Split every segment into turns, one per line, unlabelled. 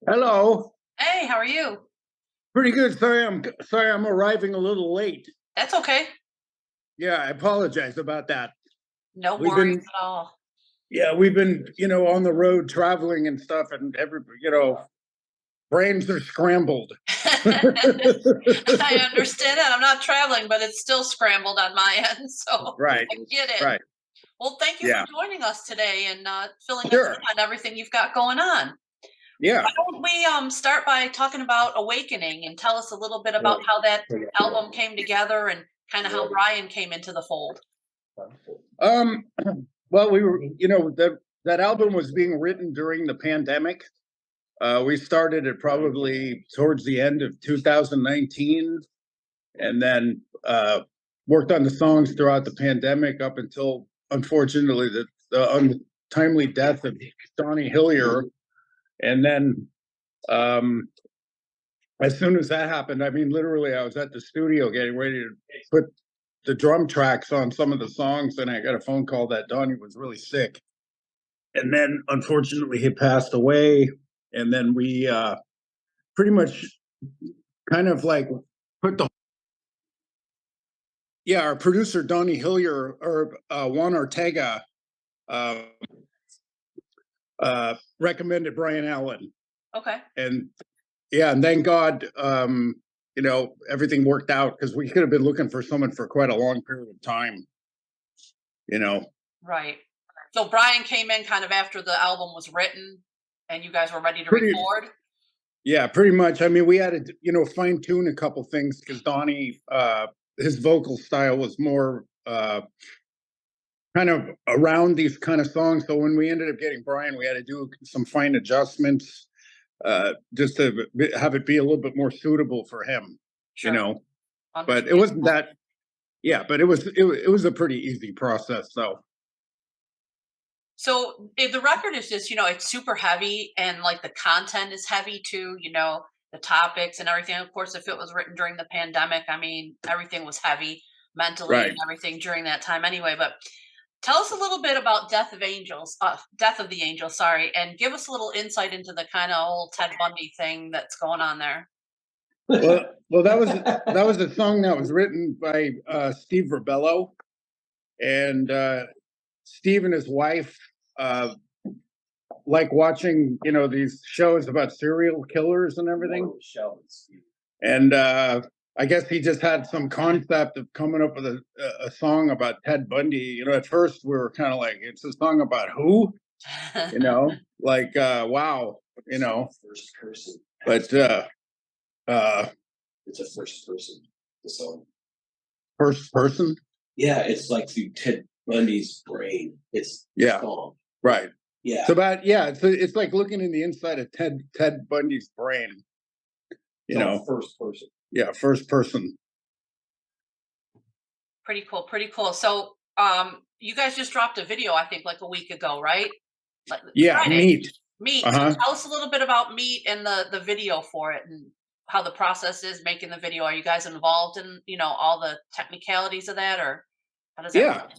Hello.
Hey, how are you?
Pretty good. Sorry I'm arriving a little late.
That's okay.
Yeah, I apologize about that.
No
We've
worries
been
at all.
we've been, on the road traveling and stuff and brains are scrambled.
I understand that. I'm not traveling, but it's still scrambled on my end, so
Right.
I get it.
Right.
Well, thank you for
Yeah.
joining us today and filling us
Sure.
in on everything you've got going on. Why
Yeah.
don't we start by talking about Awakening and tell us a little bit about how that album came together and kind of how Brian came into the fold?
Um well, we were, that album was being written during the pandemic. We started it probably towards the end of 2019, and then worked on the songs throughout the pandemic up until, unfortunately, the untimely death of Donnie Hillier. And then, um, as soon as that happened, I mean, literally, I was at the studio getting ready to put the drum tracks on some of the songs, and I got a phone call that Donnie was really sick. And then, unfortunately, he passed away. And then we pretty much kind of like put the yeah, our producer Donnie Hillier or Juan Ortega uh, recommended Brian Allen,
Okay.
and yeah, and thank God, everything worked out because we could have been looking for someone for quite a long period of time. You know,
Right. So Brian came in kind of after the album was written and you guys were ready to
pretty
record?
yeah, pretty much. I mean, we had to fine tune a couple things because Donnie, his vocal style was more kind of around these kind of songs. So when we ended up getting Brian, we had to do some fine adjustments just to have it be a little bit more suitable for him, you
Sure.
know. But it wasn't
Understandable.
that. Yeah, but it was a pretty easy process. So
So the record is just, it's super heavy and like the content is heavy too, the topics and everything. Of course, if it was written during the pandemic, I mean, everything was heavy mentally and
right.
everything during that time anyway. But tell us a little bit about Death of the Angels, sorry, and give us a little insight into the kind of old Ted Bundy thing that's going on there.
Well, that was a song that was written by Steve Rebello, and Steve and his wife uh, like watching these shows about serial killers and everything. And I guess he just had some concept of coming up with a song about Ted Bundy. At first we were kind of like, it's a song about who? Like wow,
First person.
but uh,
It's a first person. The song.
first person.
Yeah, it's like through Ted Bundy's brain. It's
Yeah,
the song.
right.
Yeah.
So about yeah, it's like looking in the inside of Ted Bundy's brain.
First person.
Yeah, first person.
Pretty cool, pretty cool. So, you guys just dropped a video, I think, like a week ago, right? Like
Yeah,
Friday.
meat.
Meat. So
Uh-huh.
tell us a little bit about Meat and the video for it and how the process is making the video. Are you guys involved in, all the technicalities of that, or how does that
Yeah.
work?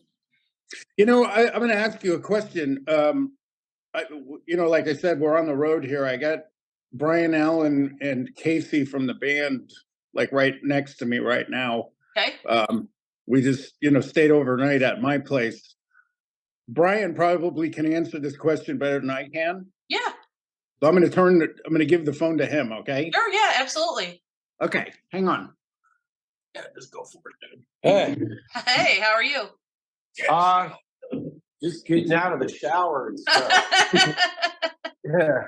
I'm going to ask you a question. Like I said, we're on the road here. I got Brian Allen and Casey from the band like right next to me right now.
Okay.
We just, stayed overnight at my place. Brian probably can answer this question better than I can.
Yeah.
So I'm going to give the phone to him. Okay.
Sure. Yeah. Absolutely.
Okay. Hang on.
Yeah, just go for it, dude.
Hey,
Hey, how are you?
uh, just getting out of the shower and stuff. Yeah,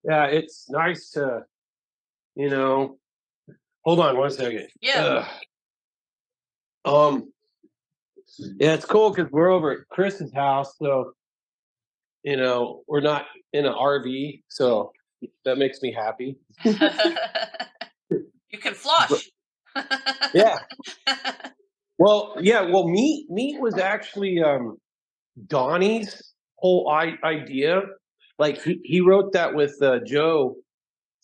yeah, it's nice to, you know. Hold on one second.
Yeah.
Yeah, it's cool because we're over at Chris's house, so we're not in an RV, so that makes me happy.
You can flush.
Yeah. Well, yeah. Well, meat was actually Donnie's whole idea. Like he wrote that with Joe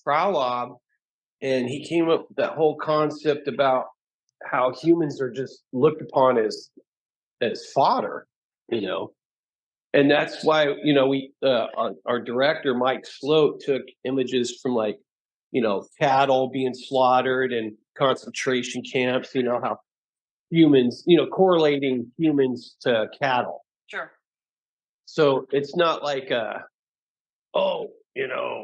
Frolov, and he came up with that whole concept about how humans are just looked upon as fodder, you know. And that's why, we our director Mike Sloat took images from like, cattle being slaughtered and concentration camps. You know how humans, correlating humans to cattle.
Sure.
So it's not like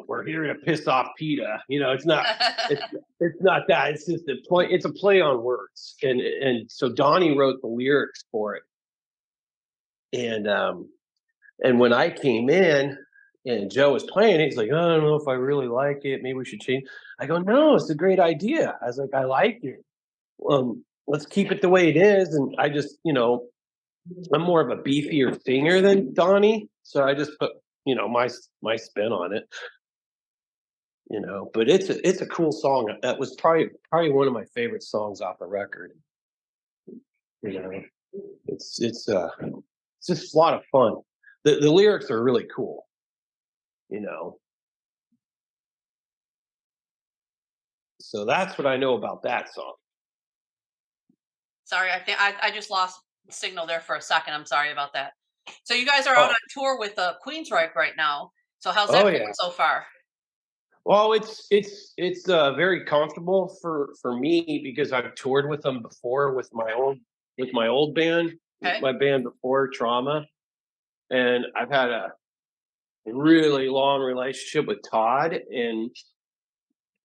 we're here to piss off PETA. It's not. It's not that. It's just a play. It's a play on words, and so Donnie wrote the lyrics for it, and when I came in and Joe was playing it, he's like, "Oh, I don't know if I really like it. Maybe we should change." I go, "No, it's a great idea." I was like, "I like it. Let's keep it the way it is." And I just, I'm more of a beefier singer than Donnie, so I just put, my spin on it. But it's a cool song. That was probably one of my favorite songs off the record. You know, it's just a lot of fun. The lyrics are really cool. So that's what I know about that song.
Sorry, I think I just lost signal there for a second. I'm sorry about that. So you guys are out on tour with Queensryche right now. So how's that going so far?
Well, it's very comfortable for me because I've toured with them before with my old band,
Okay.
my band before Trauma, and I've had a really long relationship with Todd, and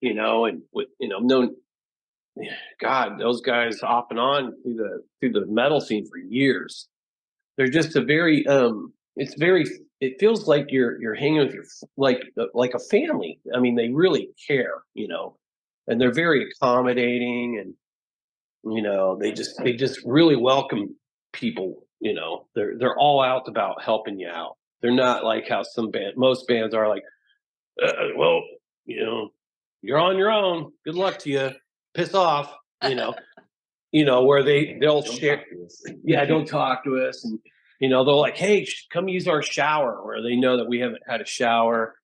known, God, those guys off and on through the metal scene for years. They're just a very it feels like you're hanging with your like a family. I mean, they really care, and they're very accommodating, and they just really welcome people. They're all out about helping you out. They're not like how most bands are like, well, you're on your own. Good luck to you. Piss off, where they'll share. Yeah, don't talk to us, and they'll like, hey, come use our shower, where they know that we haven't had a shower,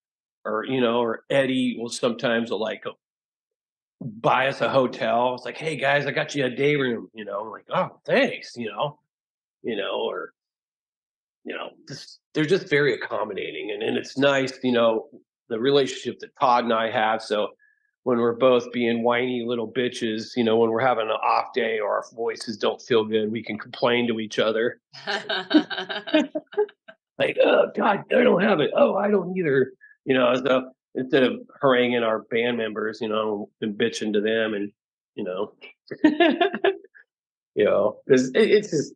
or Eddie will sometimes like buy us a hotel. It's like, hey guys, I got you a day room. I'm like, oh, thanks. Or they're just very accommodating, and it's nice. The relationship that Todd and I have. So when we're both being whiny little bitches, when we're having an off day or our voices don't feel good, we can complain to each other. Like, oh God, I don't have it. Oh, I don't either. So instead of haranguing our band members, and bitching to them, and because it's just,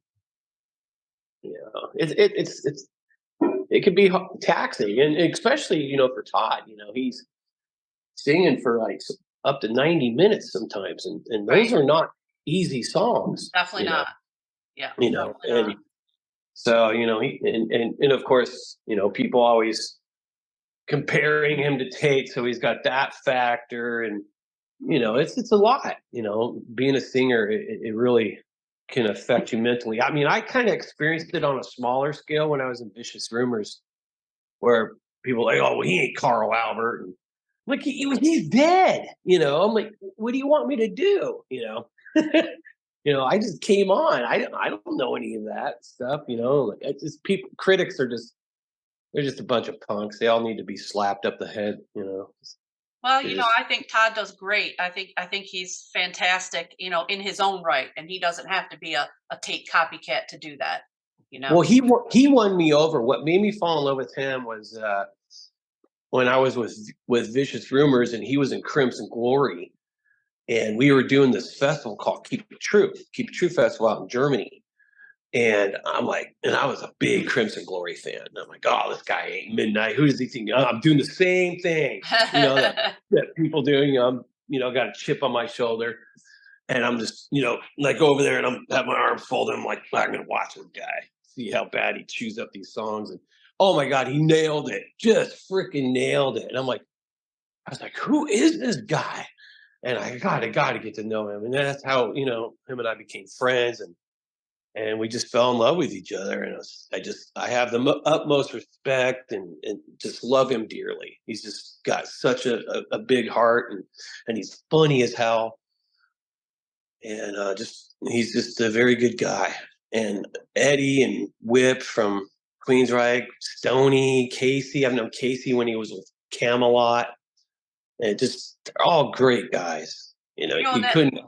it can be taxing, and especially for Todd. He's singing for like up to 90 minutes sometimes, and those are not easy songs.
Definitely not. Yeah.
And so and of course people always comparing him to Tate, so he's got that factor, and it's a lot. Being a singer, it really can affect you mentally. I mean, I kind of experienced it on a smaller scale when I was in Vicious Rumors, where people are like, oh, well, he ain't Carl Albert. And like, he's dead. I'm like, what do you want me to do? I just came on. I don't know any of that stuff. Like, it's just critics they're just a bunch of punks. They all need to be slapped up the head.
Well, I think Todd does great. I think he's fantastic, in his own right, and he doesn't have to be a Tate copycat to do that.
Well, he won me over. What made me fall in love with him was when I was with Vicious Rumors, and he was in Crimson Glory, and we were doing this festival called Keep It True Festival out in Germany. And I'm like, and I was a big Crimson Glory fan. And I'm like, oh, this guy ain't Midnight. Who does he think? Oh, I'm doing the same thing, that people doing. Got a chip on my shoulder, and I'm just, I go over there and I'm have my arms folded. I'm like, I'm gonna watch this guy, see how bad he chews up these songs. And oh my God, he nailed it, just freaking nailed it. And I was like, who is this guy? And I gotta get to know him. And that's how him and I became friends, and we just fell in love with each other. And I have the utmost respect and just love him dearly. He's just got such a big heart, and he's funny as hell. And he's just a very good guy. And Eddie and Whip from Queensryche, Stoney, Casey. I've known Casey when he was with Camelot. And they're all great guys. You know,
And
you couldn't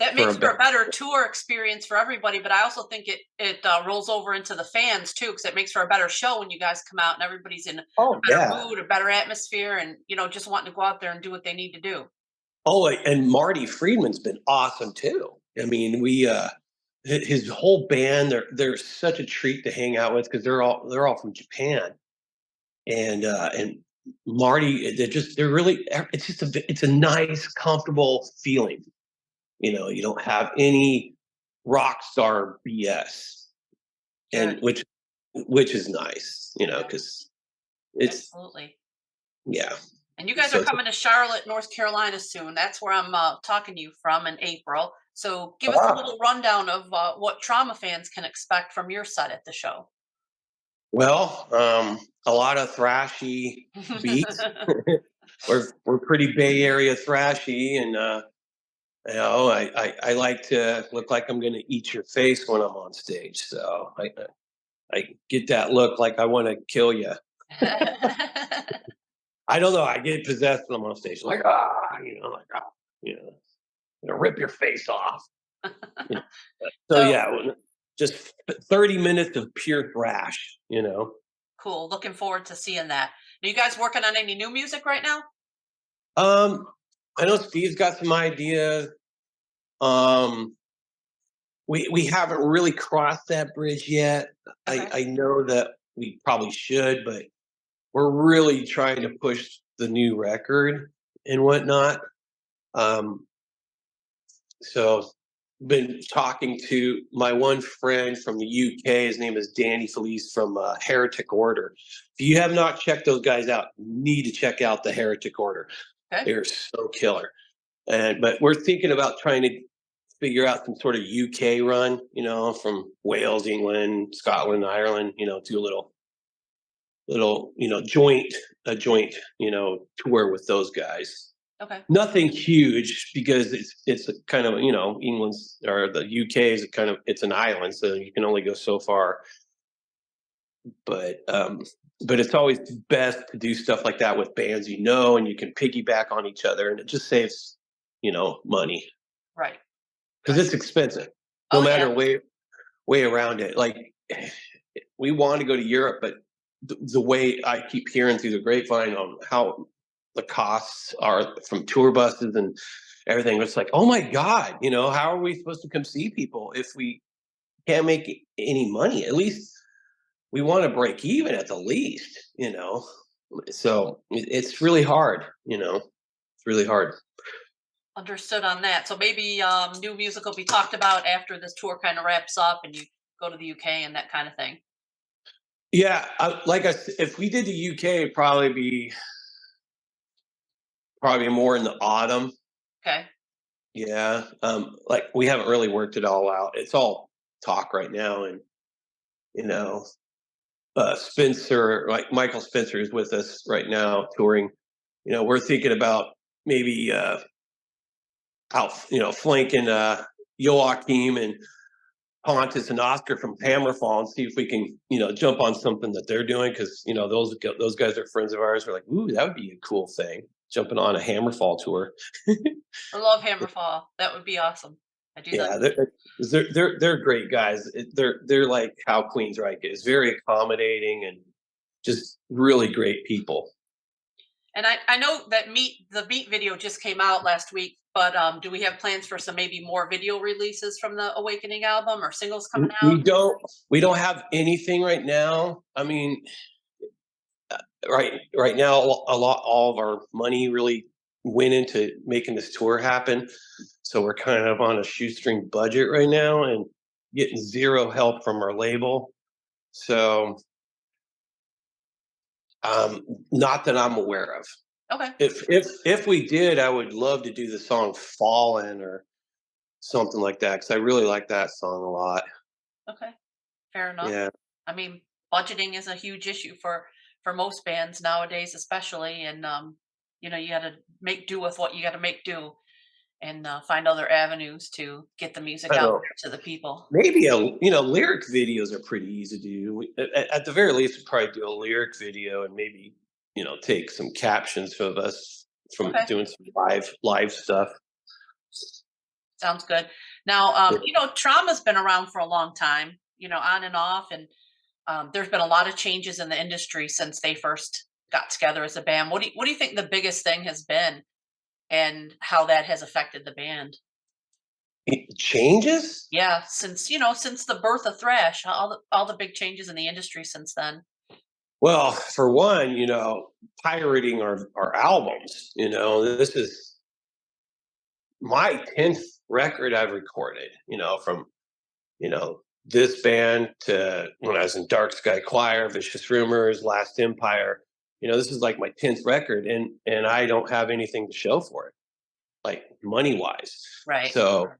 that
for
makes
a
for a better tour experience for everybody. But I also think it rolls over into the fans too, because it makes for a better show when you guys come out and everybody's in a
Oh
better
yeah.
mood, a better atmosphere, and just wanting to go out there and do what they need to do.
Oh, and Marty Friedman's been awesome too. I mean, his whole band, they're such a treat to hang out with because they're all from Japan. And Marty, they're really, it's a nice, comfortable feeling. You know, you don't have any rock star BS, and
Good.
which is nice, because it's
Absolutely.
yeah.
And you guys
So
are coming to Charlotte, North Carolina soon. That's where I'm talking to you from in April. So give us a little rundown of what Trauma fans can expect from your set at the show.
Well, a lot of thrashy beats. We're pretty Bay Area thrashy, and I like to look like I'm going to eat your face when I'm on stage. So I get that look like I want to kill you. I don't know. I get possessed when I'm on stage, like gonna rip your face off. You know? So yeah, just 30 minutes of pure thrash.
Cool. Looking forward to seeing that. Are you guys working on any new music right now?
I know Steve's got some ideas. We haven't really crossed that bridge yet.
Okay.
I know that we probably should, but we're really trying to push the new record and whatnot. So been talking to my one friend from the UK. His name is Danny Felice from Heretic Order. If you have not checked those guys out, you need to check out the Heretic Order.
Okay.
They're so killer. But we're thinking about trying to figure out some sort of UK run, from Wales, England, Scotland, Ireland, do a little, joint tour with those guys.
Okay.
Nothing huge because it's kind of, England's or the UK is it's an island, so you can only go so far. But it's always best to do stuff like that with bands, and you can piggyback on each other, and it just saves, money.
Right.
Because it's expensive, no matter way around it. Like, we want to go to Europe, but the way I keep hearing through the grapevine on how the costs are from tour buses and everything, it's like, oh my God, how are we supposed to come see people if we can't make any money? At least we want to break even at the least, So it's really hard, It's really hard.
Understood on that. So maybe new music will be talked about after this tour kind of wraps up and you go to the UK and that kind of thing.
Yeah, if we did the UK, it'd probably be more in the autumn.
Okay.
Yeah, like we haven't really worked it all out. It's all talk right now, and Spencer, like Michael Spencer, is with us right now touring. We're thinking about maybe flanking Joachim and Pontus and Oscar from Hammerfall and see if we can, jump on something that they're doing, because those guys are friends of ours. We're like, ooh, that would be a cool thing, jumping on a Hammerfall tour.
I love Hammerfall. That would be awesome. I do.
Yeah, they're great guys. They're like how Queensryche is, very accommodating and just really great people.
And I know that the Meat video just came out last week, but do we have plans for some maybe more video releases from the Awakening album or singles coming out?
We don't have anything right now. I mean, right now, all of our money really went into making this tour happen. So we're kind of on a shoestring budget right now and getting zero help from our label. So, not that I'm aware of.
Okay.
If we did, I would love to do the song "Fallen" or something like that, because I really like that song a lot.
Okay. Fair enough.
Yeah.
I mean, budgeting is a huge issue for most bands nowadays, especially, and you got to make do with what you got to make do. and find other avenues to get the music
I
out
know.
there to the people.
Maybe lyric videos are pretty easy to do. At the very least, we'd probably do a lyric video and maybe take some captions of us from
Okay,
doing some live stuff.
sounds good. Now,
Yeah.
trauma's been around for a long time, on and off, and there's been a lot of changes in the industry since they first got together as a band. What do you think the biggest thing has been, and how that has affected the band?
It changes.
Yeah, since the birth of thrash, all the big changes in the industry since then.
Well, for one, pirating our albums. This is my 10th record I've recorded. From this band to when I was in Dark Sky Choir, Vicious Rumors, Last Empire. This is like my 10th record, and I don't have anything to show for it, like money wise.
Right.
So,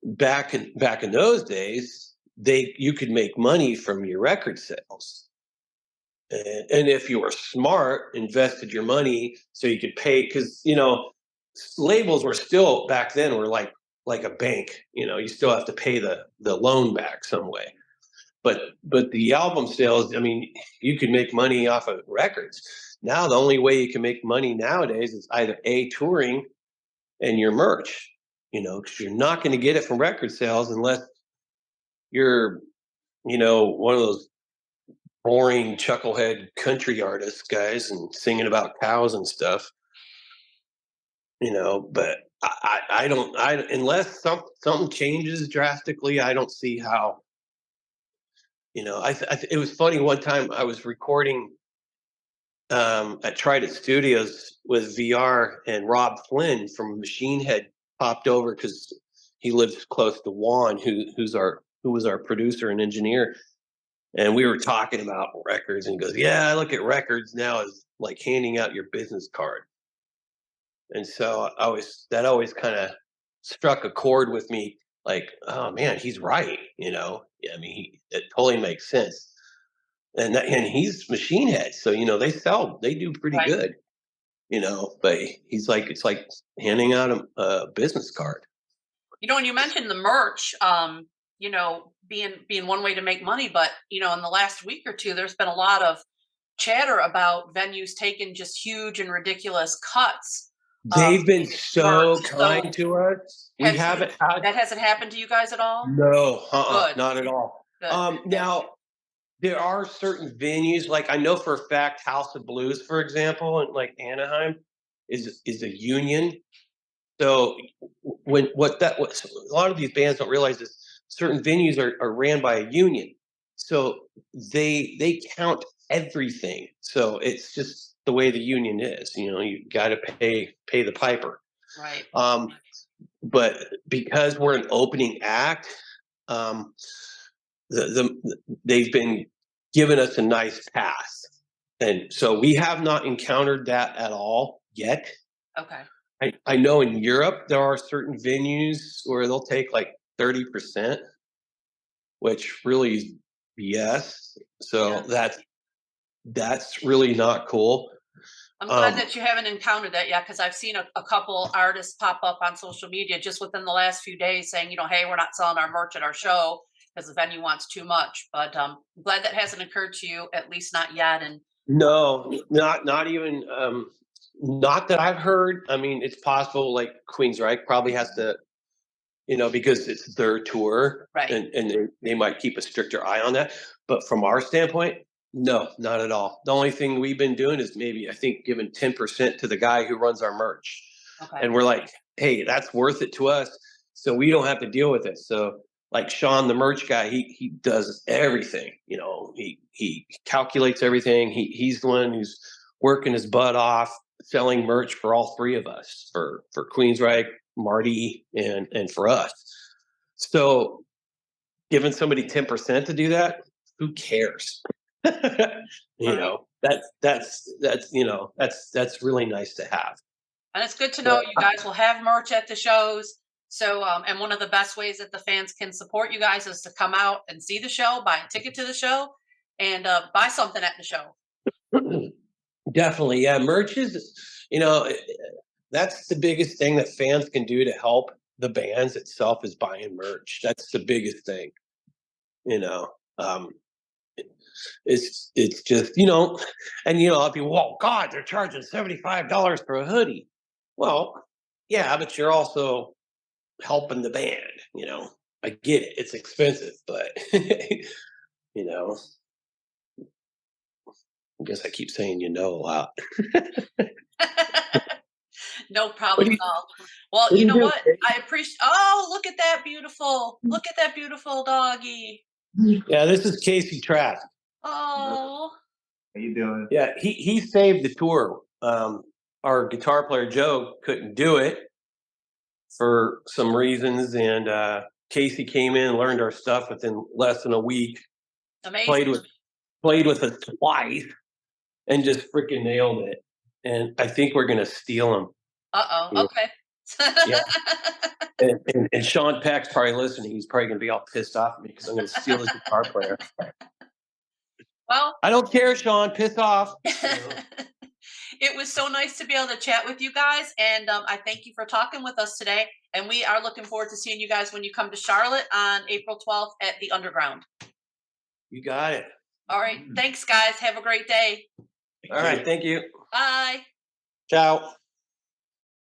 back in those days, you could make money from your record sales. And if you were smart, invested your money so you could pay, because labels were still back then were like a bank. You still have to pay the loan back some way. But the album sales, I mean, you could make money off of records. Now the only way you can make money nowadays is either touring and your merch. Because you're not going to get it from record sales unless you're one of those boring chucklehead country artists guys and singing about cows and stuff. But I don't unless something changes drastically, I don't see how. It was funny one time I was recording at Trident Studios with VR, and Rob Flynn from Machine Head popped over because he lives close to Juan, who was our producer and engineer. And we were talking about records, and he goes, "Yeah, I look at records now as like handing out your business card." And so that always kind of struck a chord with me. Like, oh man, he's right. I mean, it totally makes sense. And he's Machine Head, so they do pretty
Right.
good. But he's like, it's like handing out a business card.
When you mentioned the merch, being one way to make money, but in the last week or two, there's been a lot of chatter about venues taking just huge and ridiculous cuts of
They've been so
merch. So
kind to us. We
have you,
haven't had
that hasn't happened to you guys at all?
no,
Good,
not at all.
good. Yeah.
Now there are certain venues, like I know for a fact, House of Blues, for example, in like Anaheim, is a union. So what a lot of these bands don't realize is certain venues are ran by a union, so they count everything. So it's just the way the union is. You got to pay the piper.
Right.
But because we're an opening act, um, they've been giving us a nice pass, and so we have not encountered that at all yet.
Okay.
I know in Europe there are certain venues where they'll take like 30%, which really is BS. So
Yeah.
that's really not cool.
I'm glad that you haven't encountered that yet, because I've seen a couple artists pop up on social media just within the last few days saying, hey, we're not selling our merch at our show because the venue wants too much. But I'm glad that hasn't occurred to you, at least not yet. And
No, not even not that I've heard. I mean, it's possible like Queensryche probably has to, because it's their tour,
right.
and they might keep a stricter eye on that. But from our standpoint, no, not at all. The only thing we've been doing is maybe, I think, giving 10% to the guy who runs our merch.
Okay.
And we're like, hey, that's worth it to us, so we don't have to deal with it. So like Sean, the merch guy, he does everything. He calculates everything. He's the one who's working his butt off selling merch for all three of us, for Queensryche, Marty, and for us. So giving somebody 10% to do that, who cares? That's really nice to have.
And it's good to know you guys will have merch at the shows. So, and one of the best ways that the fans can support you guys is to come out and see the show, buy a ticket to the show, and buy something at the show.
Definitely, yeah. Merch is, the that's the biggest thing that fans can do to help the bands itself is buying merch. That's the biggest thing, you know. It's just, you know, and you know, I'll be, well, God, they're charging $75 for a hoodie. Well, yeah, but you're also helping the band, you know. I get it, it's expensive, but you know, I guess I keep saying you know a lot.
No
What
problem
do
at
you,
all. Well,
what do
you
you
know
do?
what? I appreciate. Oh, look at that beautiful doggy.
Yeah, this is Casey Trask.
Oh,
How you doing?
Yeah, he saved the tour. Our guitar player Joe couldn't do it for some reasons, and Casey came in, learned our stuff within less than a week. Played
amazing.
with us twice, and just freaking nailed it. And I think we're gonna steal him.
Uh-oh.
Yeah.
Okay.
Yeah. And Sean Peck's probably listening. He's probably gonna be all pissed off at me because I'm gonna steal his guitar player.
Well,
I don't care, Sean. Piss off.
it was so nice to be able to chat with you guys, and I thank you for talking with us today. And we are looking forward to seeing you guys when you come to Charlotte on April 12th at the Underground.
You got it.
All right. Thanks, guys. Have a great day.
All right. Thank you.
Bye.
Ciao.